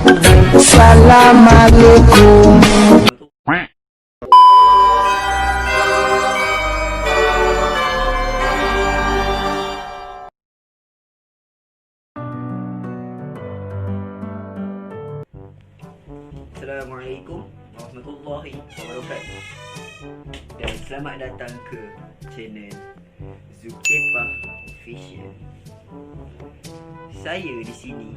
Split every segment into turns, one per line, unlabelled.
Assalamualaikum.
Assalamualaikum warahmatullahi wabarakatuh. Dan selamat datang ke channel Zulkifah Official. Saya di sini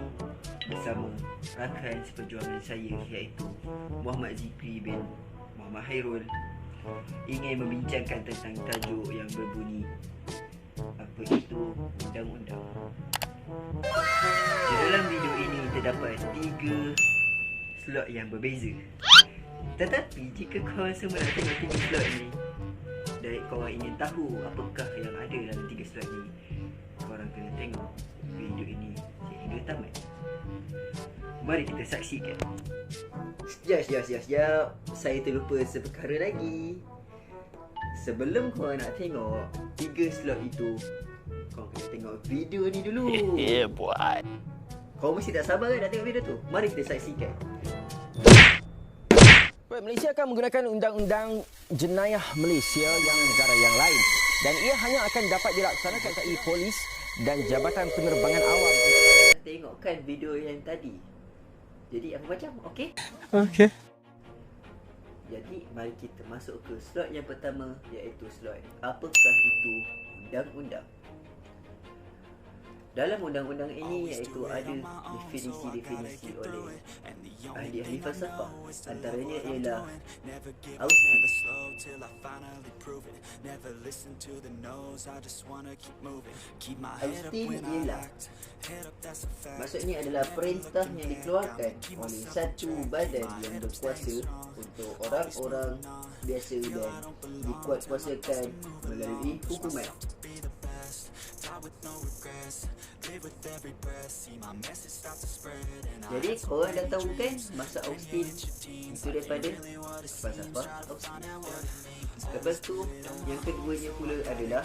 bersama rakan seperjuangan saya iaitu Muhammad Zikri bin Muhammad Hairul ingin membincangkan tentang tajuk yang berbunyi apa itu undang-undang. Di dalam video ini terdapat 3 slot yang berbeza. Tetapi jika korang semua nak tengok 3 slot ni dan korang ingin tahu apakah yang ada dalam 3 slot ni, korang kena tengok video ini sehingga tamat. Mari kita saksikan. Sekejap. Saya terlupa seperkara lagi. Sebelum korang nak tengok 3 slot itu, korang kena tengok video ni dulu.
Yeah, boy.
Kau mesti tak sabar kan nak tengok video tu? Mari kita saksikan.
Malaysia akan menggunakan undang-undang jenayah Malaysia yang negara yang lain dan ia hanya akan dapat dilaksanakan oleh polis dan jabatan penerbangan awam.
Tengokkan video yang tadi. Jadi apa macam? Okey?
Okay.
Jadi mari kita masuk ke slot yang pertama, iaitu slot apakah itu undang-undang. Dalam undang-undang ini iaitu ada definisi-definisi oleh ahli-ahli falsafah. Antaranya ialah Austin. Austin ialah, maksudnya adalah perintah yang dikeluarkan oleh satu badan yang berkuasa untuk orang-orang biasa dan dikuatkuasakan melalui hukuman. Jadi korang dah tahu kan masa Austin itu daripada falsafah Austin. Lepas tu yang keduanya pula adalah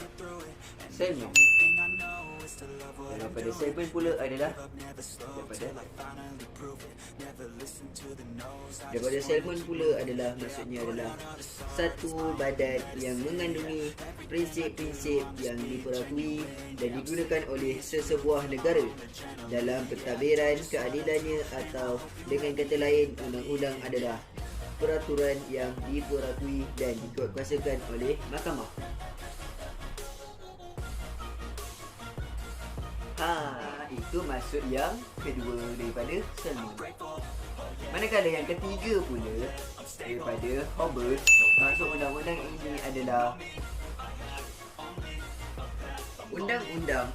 Selman. Dan daripada Selman pula adalah daripada Selman pula adalah maksudnya adalah satu badan yang mengandungi prinsip-prinsip yang diperakui dan digunakan oleh sesebuah negara dalam pentadbiran keadilannya, atau dengan kata lain, undang-undang adalah peraturan yang diperakui dan dikuatkuasakan oleh mahkamah. Itu maksud yang kedua daripada Selman. Manakala yang ketiga pula daripada Hobbes, maksud undang-undang ini adalah undang-undang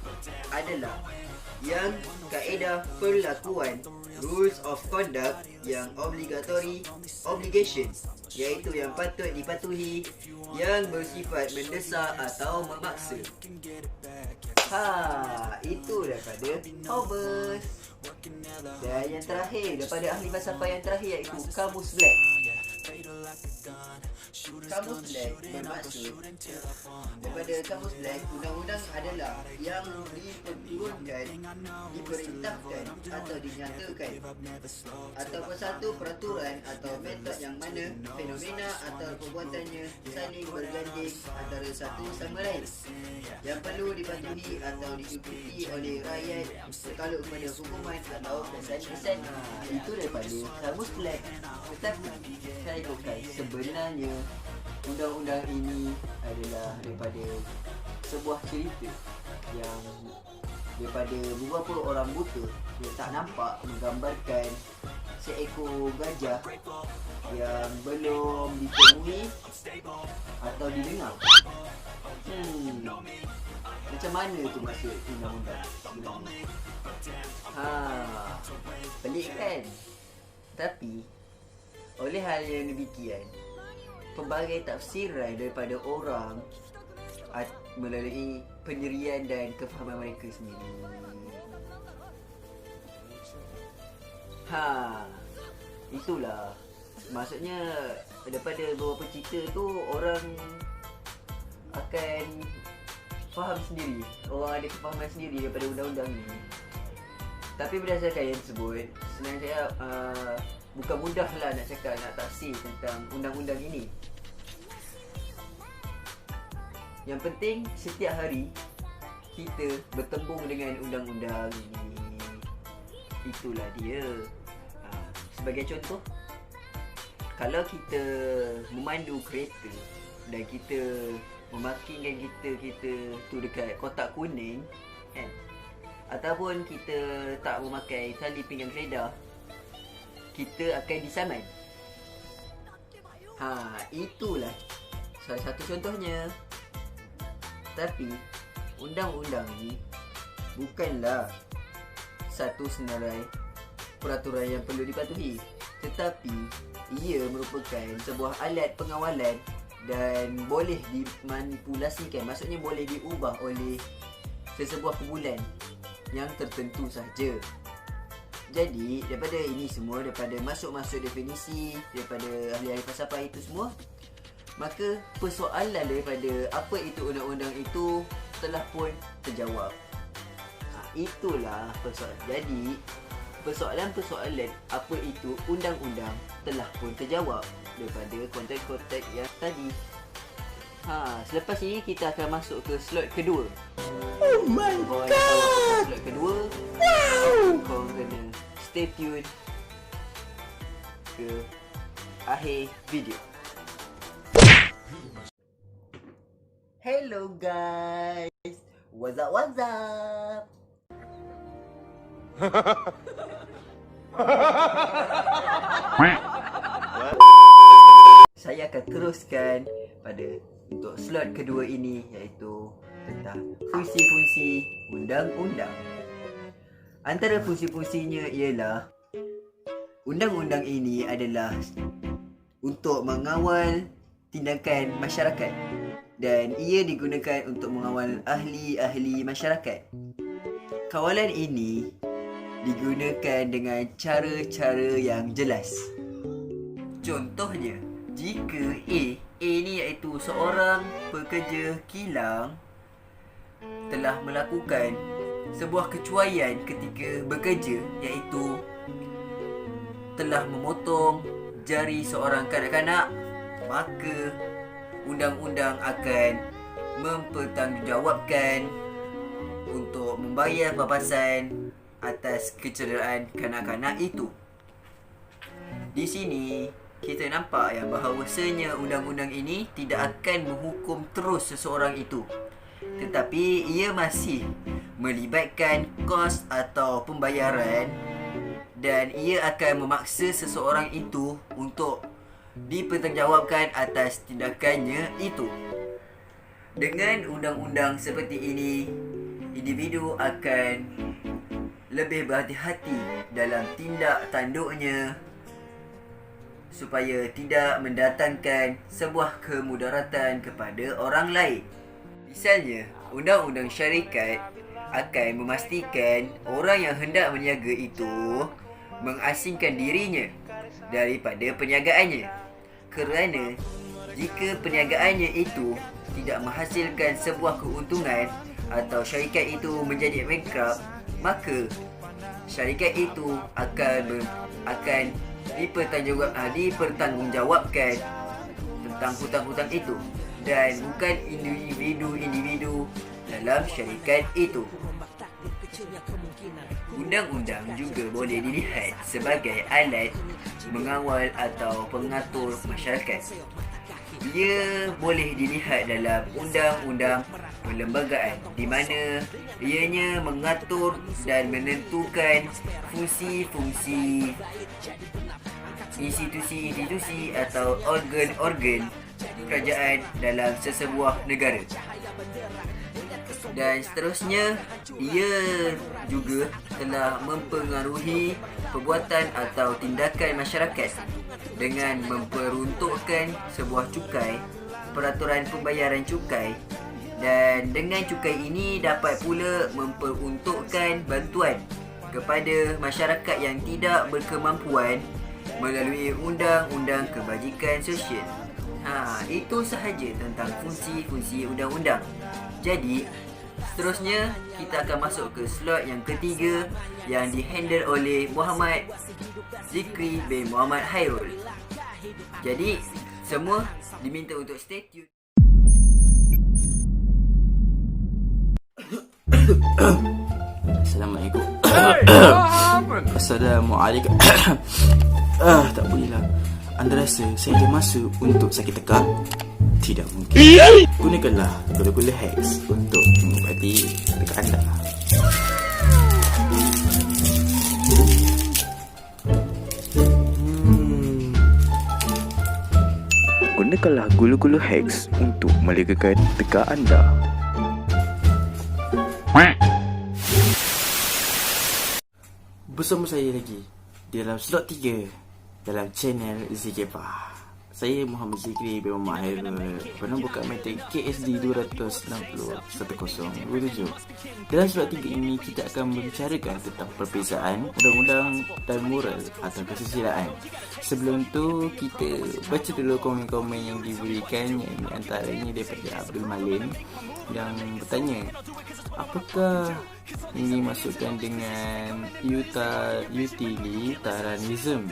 adalah yang kaedah perlakuan, rules of conduct yang obligation, iaitu yang patut dipatuhi, yang bersifat mendesak atau memaksa. Itu daripada Hobbes. Dan yang terakhir daripada ahli falsafah yang terakhir iaitu Kamus Black. Kamus Black bermaksud, daripada Kamus Black, undang-undang adalah yang diperturunkan, diperintahkan atau dinyatakan ataupun satu peraturan atau metod yang mana fenomena atau perbuatannya saling berganding antara satu sama lain, yang perlu dipatuhi atau diikuti oleh rakyat kalau kepada hukuman atau kesan-kesan. Itu daripada Kamus Black. Tetapi saya ikutkan, sebenarnya undang-undang ini adalah daripada sebuah cerita yang daripada beberapa orang buta yang tak nampak, menggambarkan seekor gajah yang belum ditemui atau didengar. Macam mana tu maksud undang-undang sebenarnya? Pelik kan? Tapi oleh hal yang demikian, pelbagai tafsiran daripada orang melalui pendirian dan kefahaman mereka sendiri. Itulah maksudnya, daripada beberapa cerita tu orang akan faham sendiri, orang ada kefahaman sendiri daripada undang-undang ni. Tapi berdasarkan yang tersebut, senang saya bukan mudah lah nak cakap, nak tafsir tentang undang-undang ini. Yang penting setiap hari kita bertembung dengan undang-undang ini. Itulah dia. Sebagai contoh, kalau kita memandu kereta dan kita memakinkan kita tu dekat kotak kuning kan, ataupun kita tak memakai tali pinggang keledar, kita akan disaman. Itulah salah satu contohnya. Tapi undang-undang ni bukanlah satu senarai peraturan yang perlu dipatuhi, tetapi ia merupakan sebuah alat pengawalan dan boleh dimanipulasikan, maksudnya boleh diubah oleh sesebuah kumpulan yang tertentu sahaja. Jadi daripada ini semua, daripada masuk-masuk definisi, daripada ahli-ahli falsafah itu semua, maka persoalan daripada apa itu undang-undang itu telah pun terjawab. Itulah persoalan. Jadi persoalan-persoalan apa itu undang-undang telah pun terjawab daripada konteks-konteks yang tadi. Selepas ini kita akan masuk ke slot kedua.
Oh my god!
Slot kedua. Kau kena stay tune ke akhir video. Hello guys, what's up, what's up? Saya akan teruskan pada untuk slot kedua ini, iaitu tentang fungsi-fungsi undang-undang. Antara fungsi-fungsinya ialah undang-undang ini adalah untuk mengawal tindakan masyarakat dan ia digunakan untuk mengawal ahli-ahli masyarakat. Kawalan ini digunakan dengan cara-cara yang jelas. Contohnya, jika A ni iaitu seorang pekerja kilang telah melakukan sebuah kecuaian ketika bekerja, iaitu telah memotong jari seorang kanak-kanak, maka undang-undang akan mempertanggungjawabkan untuk membayar papasan atas kecederaan kanak-kanak itu. Di sini kita nampak yang bahawasanya undang-undang ini tidak akan menghukum terus seseorang itu, tetapi ia masih melibatkan kos atau pembayaran dan ia akan memaksa seseorang itu untuk dipertanggungjawabkan atas tindakannya itu. Dengan undang-undang seperti ini, individu akan lebih berhati-hati dalam tindak tanduknya supaya tidak mendatangkan sebuah kemudaratan kepada orang lain. Misalnya, undang-undang syarikat akan memastikan orang yang hendak berniaga itu mengasingkan dirinya daripada perniagaannya, kerana jika perniagaannya itu tidak menghasilkan sebuah keuntungan atau syarikat itu menjadi bankrupt, maka syarikat itu akan dipertanggungjawabkan tentang hutang-hutang itu dan bukan individu-individu dalam syarikat itu. Undang-undang juga boleh dilihat sebagai alat mengawal atau pengatur masyarakat. Ia boleh dilihat dalam undang-undang perlembagaan di mana ianya mengatur dan menentukan fungsi-fungsi institusi-institusi atau organ-organ kerajaan dalam sesebuah negara. Dan seterusnya, ia juga telah mempengaruhi perbuatan atau tindakan masyarakat dengan memperuntukkan sebuah cukai, peraturan pembayaran cukai, dan dengan cukai ini dapat pula memperuntukkan bantuan kepada masyarakat yang tidak berkemampuan melalui undang-undang kebajikan sosial. Itu sahaja tentang fungsi-fungsi undang-undang. Jadi, Seterusnya, kita akan masuk ke slot yang ketiga yang dihandle oleh Muhammad Zikri bin Muhammad Hairul. Jadi, semua diminta untuk stay tune.
Assalamualaikum. Assalamualaikum. Tak bolehlah. Anda rasa saya ada masa untuk sakit tekak? Tidak mungkin. Gunakanlah gula-gula Hex untuk mengobati tekak anda. Gunakanlah gula-gula Hex untuk melegakan tekak anda. Bersama saya lagi dalam slot 3 dalam channel Zikepah. Saya Muhammad Zikri bin Muhammad Hairul, pernah buka matrik KSD 260-1027. Dalam slot 3 ini kita akan membicarakan tentang perbezaan undang-undang dan moral atau kesusilaan. Sebelum tu kita baca dulu komen-komen yang diberikan, yang antaranya daripada Abdul Malim yang bertanya, apakah ini masukkan dengan utilitarianism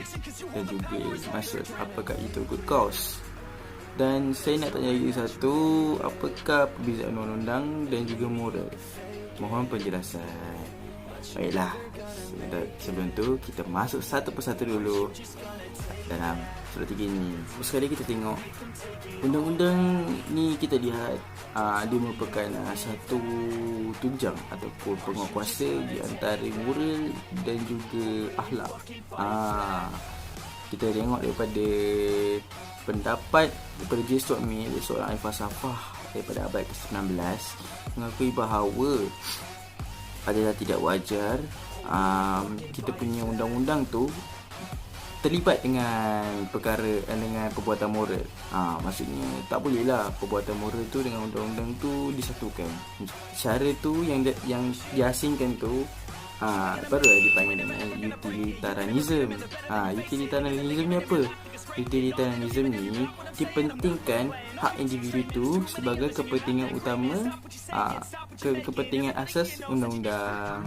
dan juga maksud apakah itu good cause. Dan saya nak tanya lagi satu, apakah perbezaan undang-undang dan juga moral? Mohon penjelasan. Baiklah, sebelum tu kita masuk satu persatu dulu dalam slot 3 ni. Sekali kita tengok undang-undang ni, kita lihat dia merupakan satu tunjang ataupun penguatkuasa di antara moral dan juga akhlak. Kita tengok daripada pendapat daripada J. Stuart Mill, seorang ahli falsafah daripada abad ke-19, mengakui bahawa adalah tidak wajar kita punya undang-undang tu terlibat dengan perkara dengan perbuatan moral. Maksudnya tak bolehlah perbuatan moral tu dengan undang-undang tu disatukan. Cara tu yang diasingkan tu barulah dipanggil dengan utilitarianism. Utilitarianism ni apa? Utilitarianism ni dipentingkan hak individu tu sebagai kepentingan utama, kepentingan asas undang-undang.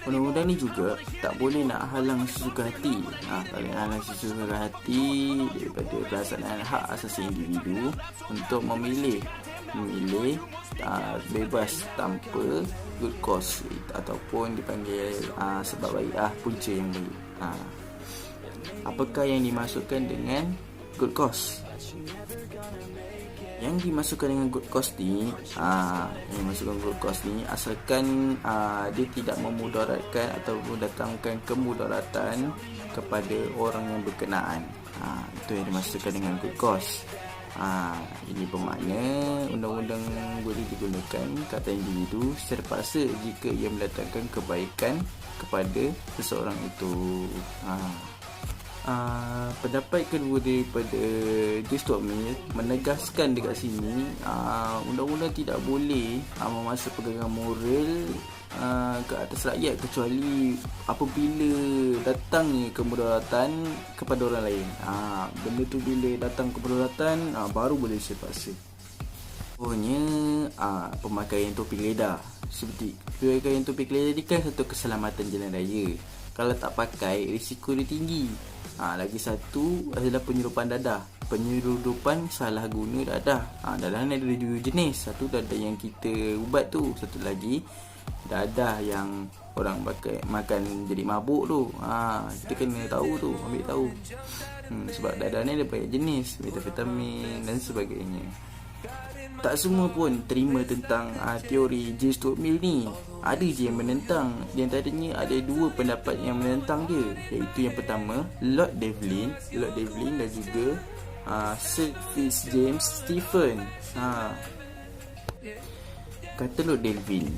Undang-undang ni juga tak boleh nak halang sesuka hati. Tak boleh halang sesuka hati daripada pelaksanaan hak asasi individu untuk memilih bebas tanpa good cause ataupun dipanggil sebab baik, punca yang baik. Apakah yang dimasukkan dengan good cause? Yang dimasukkan dengan good cause ni, asalkan dia tidak memudaratkan atau mendatangkan kemudaratan kepada orang yang berkenaan. Itu yang dimasukkan dengan good cause. Ini bermakna undang-undang boleh digunakan ke atas individu secara paksa jika ia mendatangkan kebaikan kepada seseorang itu. Pendapat kedua daripada J. Stuart Mill menegaskan dekat sini undang-undang tidak boleh memaksa pegangan moral ke atas rakyat kecuali apabila datangnya kemudaratan kepada orang lain. Benda tu bila datang kemudaratan baru boleh dipaksa. Contohnya pemakaian topi geledah. Seperti pemakaian topi geledah ni kan satu keselamatan jalan raya. Kalau tak pakai, risiko dia tinggi. Lagi satu adalah penyeludupan dadah. Penyeludupan salah guna dadah. Dadah ni ada dua jenis. Satu dadah yang kita ubat tu. Satu lagi dadah yang orang pakai makan jadi mabuk tu. Kita kena tahu tu, ambil tahu. Sebab dadah ni ada banyak jenis, metafetamin dan sebagainya. Tak semua pun terima tentang teori J. Stuart Mill ni. Ada je yang menentang. Di antaranya ada dua pendapat yang menentang dia, iaitu yang pertama Lord Devlin dan juga Sir Fitzjames Stephen. Kata Lord Devlin,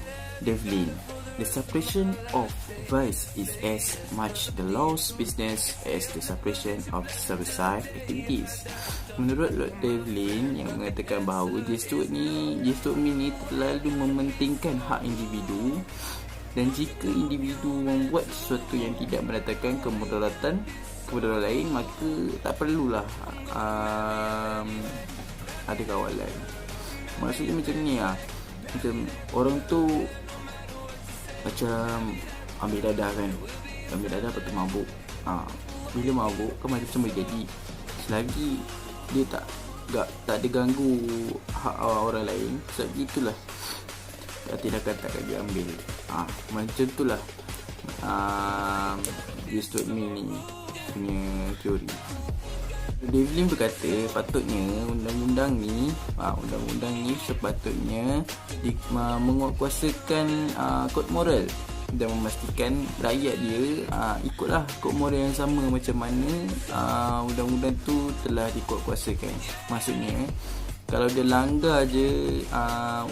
the suppression of vice is as much the law's business as the suppression of suicide activities. Menurut Lord Devlin yang mengatakan bahawa J. Stuart Mill ni terlalu mementingkan hak individu, dan jika individu membuat sesuatu yang tidak mendatangkan kemudaratan kepada orang lain, maka tak perlulah ada kawalan. Maksudnya macam ni macam orang tu macam ambil dadah kan. Ambil dadah lepas tu mabuk. Bila mabuk kan macam boleh jadi. Selagi dia tak ada ganggu hak orang lain, sebab itulah tindakan takkan dia ambil. Macam itulah J. Stuart Mill ni punya teori. Devlin berkata patutnya undang-undang ni sepatutnya menguatkuasakan kod moral dan memastikan rakyat dia ikutlah kod moral yang sama macam mana undang-undang tu telah dikuatkuasakan. Maksudnya kalau dia langgar je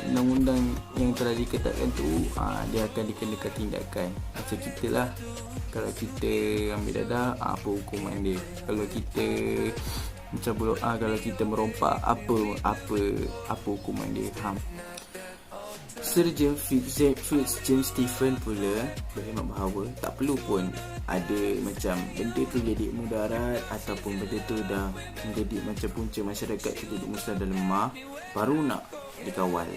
undang-undang yang telah diketatkan tu, dia akan dikenakan tindakan. Macam kita lah, kalau kita ambil dadah, apa hukuman dia. Kalau kita macam kalau kita merompak, apa hukuman dia. Sir James Stephen pula berkhidmat bahawa tak perlu pun ada macam benda tu jadi mudarat ataupun benda tu dah menjadi macam punca masyarakat tu jadi musnah dan lemah baru nak dikawal.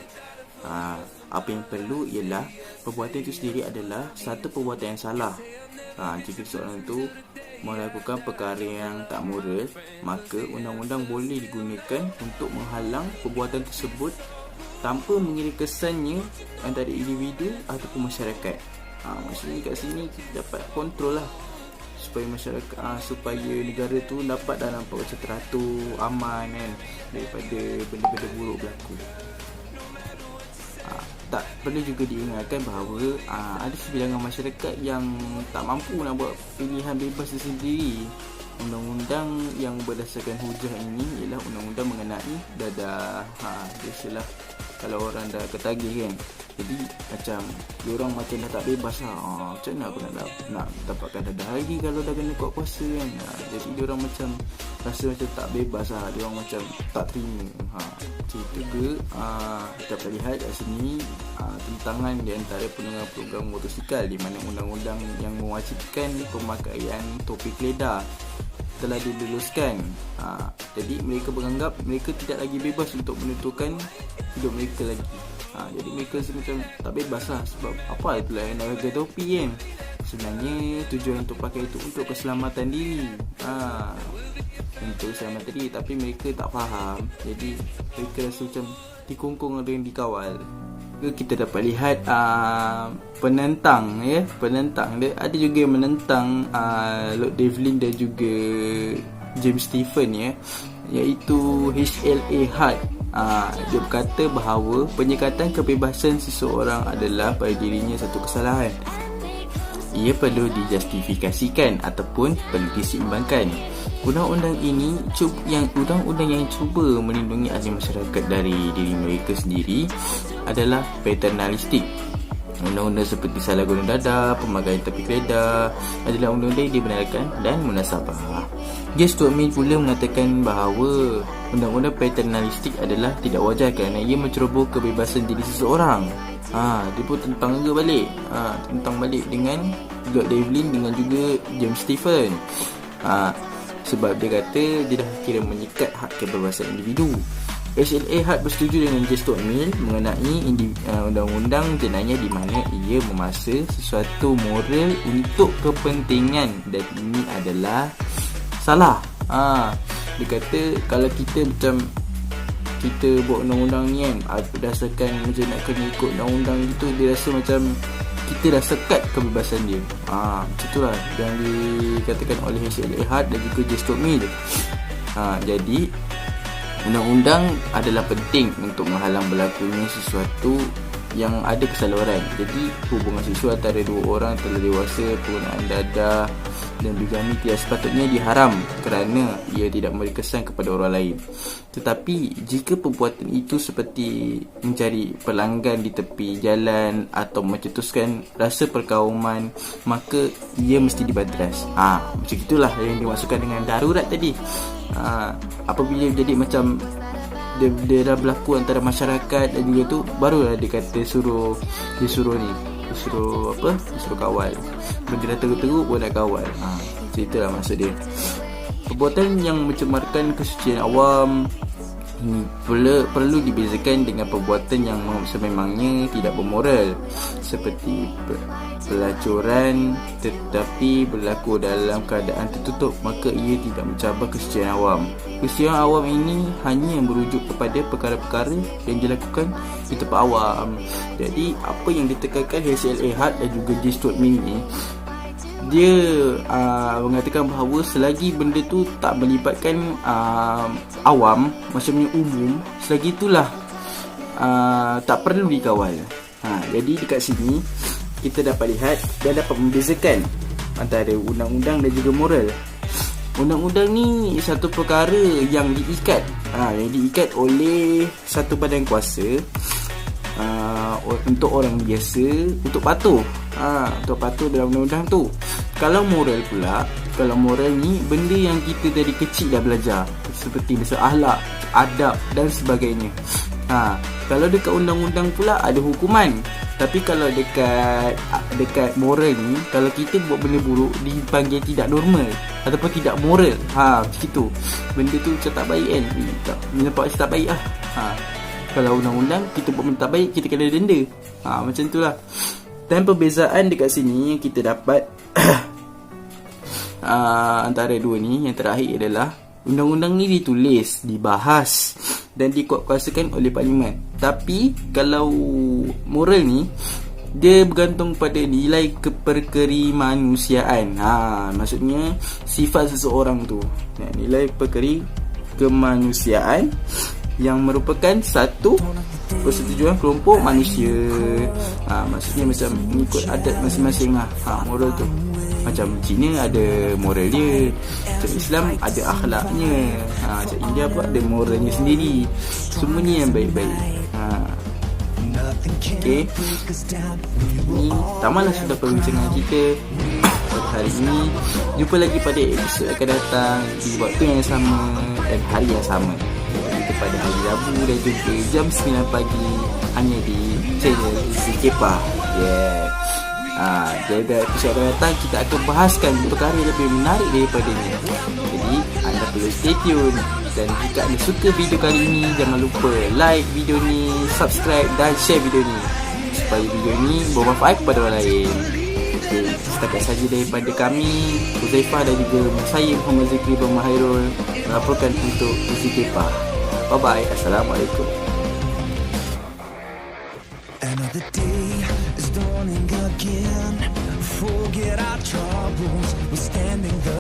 Apa yang perlu ialah perbuatan itu sendiri adalah satu perbuatan yang salah. Jika seorang itu melakukan perkara yang tak moral, maka undang-undang boleh digunakan untuk menghalang perbuatan tersebut tanpa mengira kesannya antara individu ataupun masyarakat. Maksudnya kat sini kita dapat kontrol lah supaya masyarakat, supaya negara tu dapat dah nampak macam teratur, aman kan, daripada benda-benda buruk berlaku. Tak perlu juga diingatkan bahawa ada sebilangan masyarakat yang tak mampu nak buat pilihan bebas sendiri. Undang-undang yang berdasarkan hujah ini ialah undang-undang mengenai dadah. Biasalah kalau orang dah ketagih kan, jadi macam diorang macam dah tak bebas lah. Macam mana aku nak dapatkan dadah lagi kalau dah kena kuat kuasa kan. Jadi diorang macam rasa macam tak bebas lah, diorang macam tak terima. Macam itu juga kita boleh lihat kat sini tentangan di antara pendengar program motosikal, di mana undang-undang yang mewajibkan pemakaian topi keledar telah diluluskan. Jadi mereka menganggap mereka tidak lagi bebas untuk menentukan hidup mereka lagi. Jadi mereka macam tak bebas lah. Sebab apa itulah yang nak pakai topi kan. Sebenarnya tujuan untuk pakai itu untuk keselamatan diri. Untuk keselamatan diri, tapi mereka tak faham. Jadi mereka rasa macam dikongkong ada yang dikawal. Kita dapat lihat penentang dia ada juga yang menentang Lord Devlin dan juga James Stephen iaitu H.L.A. Hart. Dia berkata bahawa penyekatan kebebasan seseorang adalah pada dirinya satu kesalahan. Ia perlu dijustifikasikan ataupun perlu diseimbangkan. Undang-undang yang cuba melindungi ahli masyarakat dari diri mereka sendiri adalah paternalistik. Undang-undang seperti salah guna dadah, pemakaian topi keledar adalah undang-undang yang dibenarkan dan munasabah. J. Stuart Mill pula mengatakan bahawa undang-undang paternalistik adalah tidak wajar kerana ia menceroboh kebebasan diri seseorang. Dia pun tentang juga balik. Tentang balik dengan Lord Devlin dengan juga James Stephen. Sebab dia kata dia dah kira menyikat hak kebebasan individu. H.L.A. Hart bersetuju dengan J. Stuart Mill mengenai undang-undang jenayah di mana ia memaksa sesuatu moral untuk kepentingan dan ini adalah salah. Dia kata kalau kita macam kita buat undang-undang ni kan, berdasarkan macam nak kena ikut undang-undang itu, dia rasa macam kita dah sekat kebebasan dia. Macam itulah yang dikatakan oleh H.L.A. Hart dan juga J. Stuart Mill. Jadi undang-undang adalah penting untuk menghalang berlakunya sesuatu yang ada kesaluran. Jadi hubungan seksual antara dua orang telah dewasa, penggunaan dadah dan bigami tidak sepatutnya diharam kerana ia tidak memberi kesan kepada orang lain. Tetapi jika perbuatan itu seperti mencari pelanggan di tepi jalan atau mencetuskan rasa perkauman, maka ia mesti dibanteras. Macam itulah yang dimaksudkan dengan darurat tadi. Apabila jadi macam dia dah berlaku antara masyarakat dan juga tu, barulah dia kata disuruh kawal. Benda dah teruk-teruk pun nak kawal. Macam itulah maksud dia. Perbuatan yang mencemarkan kesucian awam, Ini perlu dibezakan dengan perbuatan yang sememangnya tidak bermoral, seperti pelacuran tetapi berlaku dalam keadaan tertutup, maka ia tidak mencabar kesucian awam. Kesucian awam ini hanya merujuk kepada perkara-perkara yang dilakukan di tempat awam. Jadi apa yang ditekankan HCLA Hart dan juga J. Stuart Mill ni, dia mengatakan bahawa selagi benda tu tak melibatkan awam, maksudnya umum, selagi itulah tak perlu dikawal. Jadi dekat sini kita dapat lihat dan dapat membezakan antara undang-undang dan juga moral. Undang-undang ni satu perkara yang diikat, yang diikat oleh satu badan kuasa untuk orang biasa untuk patuh. Untuk patuh dalam undang-undang tu. Kalau moral pula, kalau moral ni benda yang kita dari kecil dah belajar, seperti misal akhlak, adab dan sebagainya. Kalau dekat undang-undang pula ada hukuman. Tapi kalau dekat moral ni, kalau kita buat benda buruk dipanggil tidak normal ataupun tidak moral. Macam tu. Benda tu macam tak baik kan. Nampak macam tak baik lah. Kalau undang-undang kita buat benda tak baik, kita kena denda. Macam tu lah. Dan perbezaan dekat sini yang kita dapat antara dua ni, yang terakhir adalah undang-undang ni ditulis, dibahas dan dikuatkuasakan oleh Parlimen. Tapi kalau moral ni, dia bergantung pada nilai keperkerimanusiaan. Maksudnya sifat seseorang tu, nilai kemanusiaan yang merupakan satu persetujuan kelompok manusia. Maksudnya macam mengikut adat masing-masing lah. Moral tu macam Cina ada moral dia, macam Islam ada akhlaknya, macam India pun ada moralnya sendiri. Semuanya yang baik-baik. Okay, ni tamalah sudah perbincangan kita pada hari ini. Jumpa lagi pada episod akan datang di waktu yang sama dan hari yang sama, iaitu pada hari Rabu dan juga jam 9 pagi, hanya di channel Zikepa. Jadi episod akan datang kita akan bahaskan perkara yang lebih menarik daripada ini. Jadi anda perlu stay tune. Dan jika anda suka video kali ini, jangan lupa like video ni, subscribe dan share video ni supaya video ni bermanfaat kepada orang lain. Okay, setakat saja daripada kami, Huzaifah dan juga saya Muhammad Zikri bin Mahirul melaporkan untuk Zikepa. Bye bye. Assalamualaikum.
Another day is dawning again. Forget our troubles. We're standing